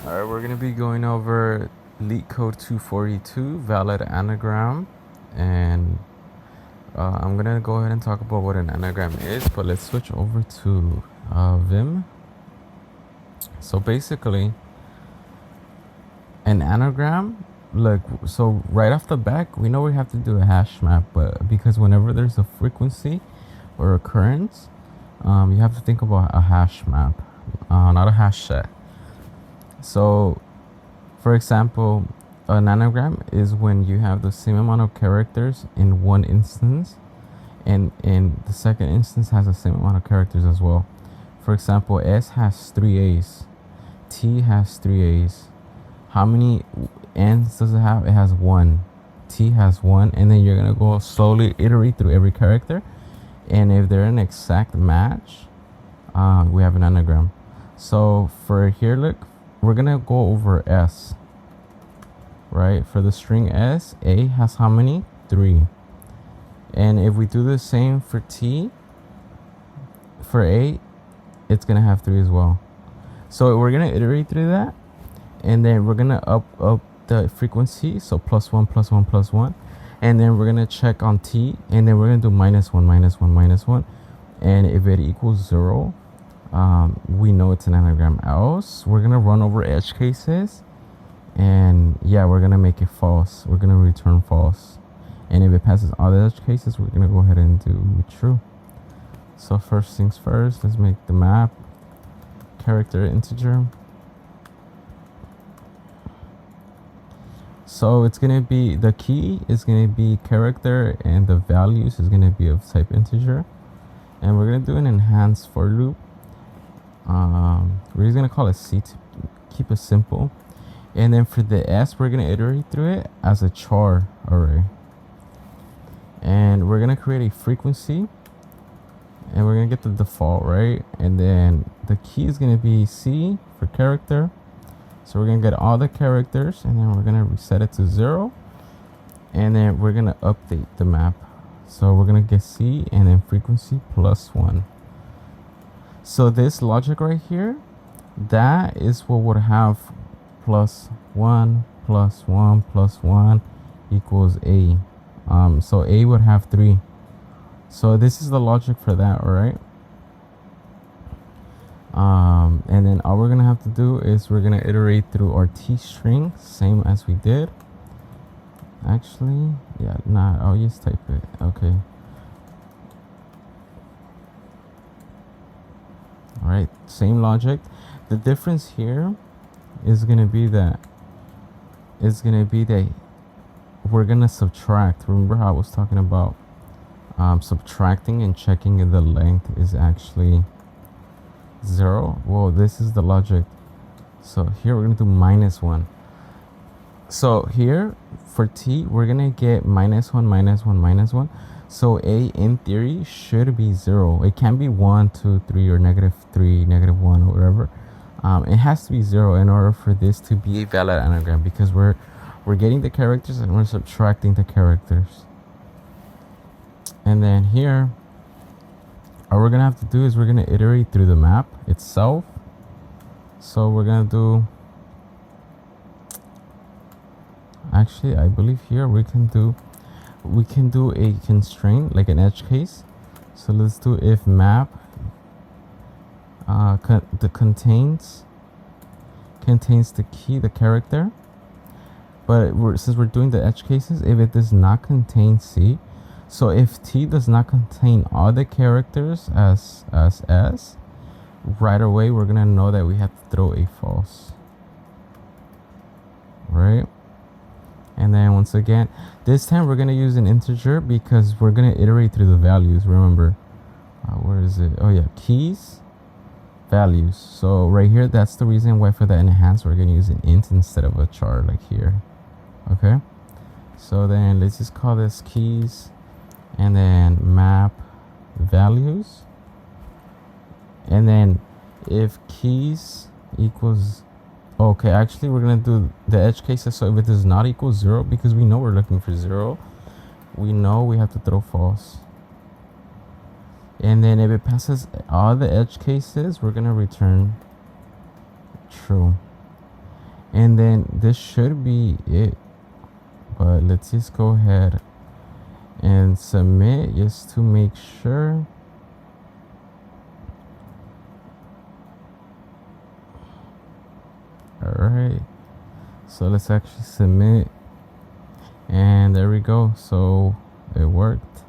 Alright, we're going to be going over Leetcode 242, valid anagram, and I'm going to go ahead and talk about what an anagram is, but let's switch over to Vim. So basically, an anagram, look, so right off the back, we know we have to do a hash map, but because whenever there's a frequency or occurrence, you have to think about a hash map, not a hash set. So for example, an anagram is when you have the same amount of characters in one instance, and in the second instance has the same amount of characters as well. For example, S has 3 A's, T has 3 A's. How many N's does it have? It has 1. T has 1, and then you're gonna go slowly iterate through every character, and if they're an exact match, we have an anagram. So for here, look, we're gonna go over S. Right, for the string S, A has how many? 3. And if we do the same for T, for A, it's gonna have 3 as well. So we're gonna iterate through that, and then we're gonna up the frequency, so +1 +1 +1, and then we're gonna check on T, and then we're gonna do -1 -1 -1, and if it equals 0, we know it's an anagram. Else we're gonna run over edge cases, and yeah, we're gonna make it false. We're gonna return false, and if it passes all the edge cases, we're gonna go ahead and do true. So first things first, let's make the map character integer. So it's gonna be, the key is gonna be character, and the values is gonna be of type integer, and we're gonna do an enhanced for loop. We're just gonna call it C to keep it simple. And then for the S, we're gonna iterate through it as a char array, and we're gonna create a frequency, and we're gonna get the default, right? And then the key is gonna be C for character, so we're gonna get all the characters, and then we're gonna reset it to 0, and then we're gonna update the map. So we're gonna get C and then frequency +1. So this logic right here, that is what would have +1 +1 +1 equals A. So A would have 3. So this is the logic for that, all right? And then all we're gonna have to do is we're gonna iterate through our T string, same as we did. Actually, yeah, nah, I'll just type it. Okay. All right, same logic. The difference here is gonna be that we're gonna subtract. Remember how I was talking about subtracting and checking if the length is actually 0? Well, this is the logic. So here we're gonna do -1. So here for T, we're gonna get -1 -1 -1. So A in theory should be 0. It can be 1 2 3 or -3 -1 or whatever. It has to be 0 in order for this to be a valid anagram, because we're getting the characters and we're subtracting the characters. And then here, all we're gonna have to do is we're gonna iterate through the map itself. So we're gonna do, actually I believe here we can do a constraint, like an edge case. So let's do if map contains the key, the character, but since we're doing the edge cases, if it does not contain C, so if T does not contain all the characters as S, right away we're gonna know that we have to throw a false, right? And then once again, this time we're gonna use an integer because we're gonna iterate through the values. Remember, where is it? Oh yeah, keys, values. So right here, that's the reason why for the enhance we're gonna use an int instead of a char like here. Okay, so then let's just call this keys, and then map values, and then if keys equals, okay, actually we're gonna do the edge cases. So if it does not equal 0, because we know we're looking for 0, we know we have to throw false. And then if it passes all the edge cases, we're gonna return true. And then this should be it, but let's just go ahead and submit just to make sure. All right, so let's actually submit, and there we go. So it worked.